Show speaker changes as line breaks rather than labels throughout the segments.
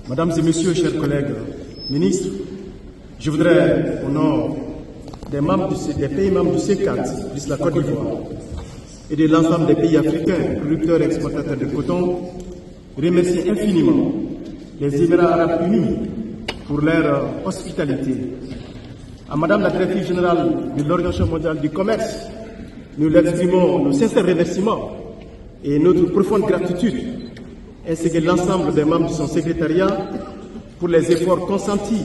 Mesdames et Messieurs, chers collègues ministres, je voudrais, au nom des pays membres du C4, plus la Côte d'Ivoire, et de l'ensemble des pays africains, producteurs et exportateurs de coton, remercier infiniment les Émirats arabes unis pour leur hospitalité. À Madame la Directrice générale de l'Organisation mondiale du commerce, nous leur exprimons nos sincères remerciements et notre profonde gratitude, ainsi que l'ensemble des membres de son secrétariat pour les efforts consentis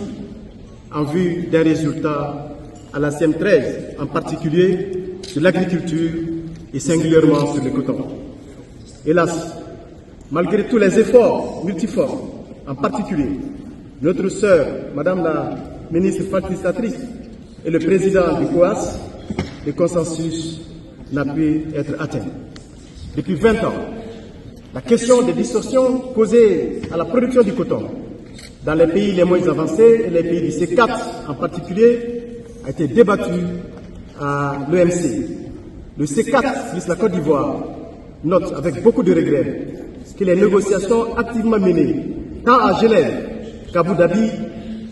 en vue des résultats à la CM13, en particulier sur l'agriculture et singulièrement sur le coton. Hélas, malgré tous les efforts multiformes, en particulier notre sœur, Madame la ministre facilitatrice et le président du COAS, le consensus n'a pu être atteint. Depuis 20 ans, la question des distorsions causées à la production du coton dans les pays les moins avancés et les pays du C4 en particulier a été débattue à l'OMC. Le C4, plus la Côte d'Ivoire, note avec beaucoup de regrets que les négociations activement menées tant à Genève qu'à Abu Dhabi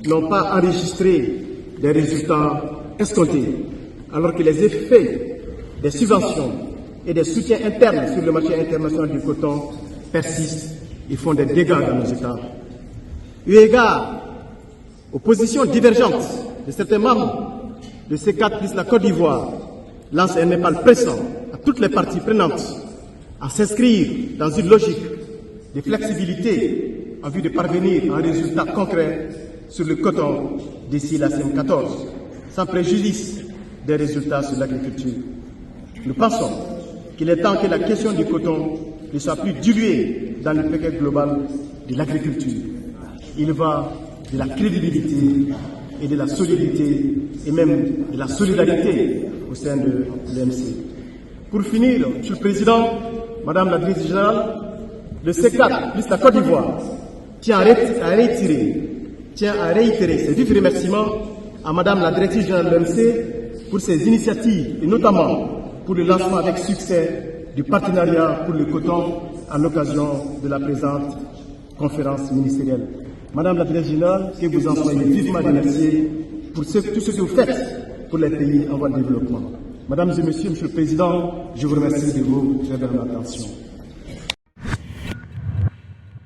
n'ont pas enregistré des résultats escomptés, alors que les effets des subventions et des soutiens internes sur le marché international du coton persistent et font des dégâts dans nos États. Eu égard aux positions divergentes de certains membres de C4 plus la Côte d'Ivoire, lance un appel pressant à toutes les parties prenantes à s'inscrire dans une logique de flexibilité en vue de parvenir à un résultat concret sur le coton d'ici la CM14, sans préjudice des résultats sur l'agriculture. Nous pensons qu'il est temps que la question du coton ne soit plus diluée dans le paquet global de l'agriculture. Il va de la crédibilité et de la solidité et même de la solidarité au sein de l'OMC. Pour finir, Monsieur le Président, Madame la Directrice générale, le C4 plus la Côte d'Ivoire tient à réitérer ses vifs remerciements à Madame la Directrice générale de l'OMC pour ses initiatives et notamment pour le lancement avec succès du partenariat pour le coton à l'occasion de la présente conférence ministérielle. Madame la Directrice générale, que vous en soyez vivement remerciée pour tout ce que vous faites pour les pays en voie de développement. Mesdames et Messieurs, Monsieur le Président, je vous remercie de vos très belles attentions.